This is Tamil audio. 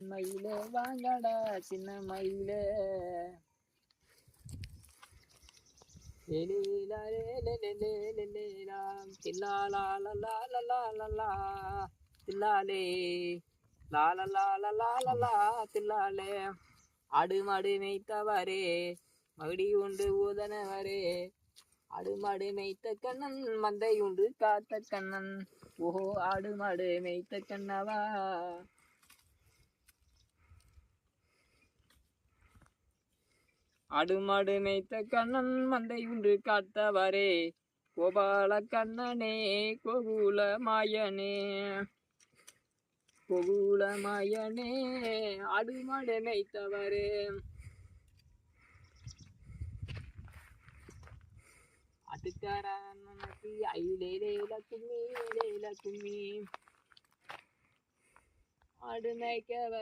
மயில வாங்கடா சின்ன மயில தில்லாலே தில்லாலே ஆடு மாடு மேய்த்தவரே மகுடி உண்டு ஊதனவரே ஆடு மாடு மேய்த்த கண்ணன் மந்தை உண்டு காத்த கண்ணன் ஓஹோ ஆடு மாடு மேய்த்த கண்ணவா ஆடு மாடு மேய்த்த கண்ணன் மந்தை உண்டு காத்தவரே கோபால கண்ணனே கோகுல மாயனே ஆடு மாடு மேய்த்தவரே ஆட்டுக்காரனுக்கு ஐலேல கும்மி ஆடு மேய்க்கவர்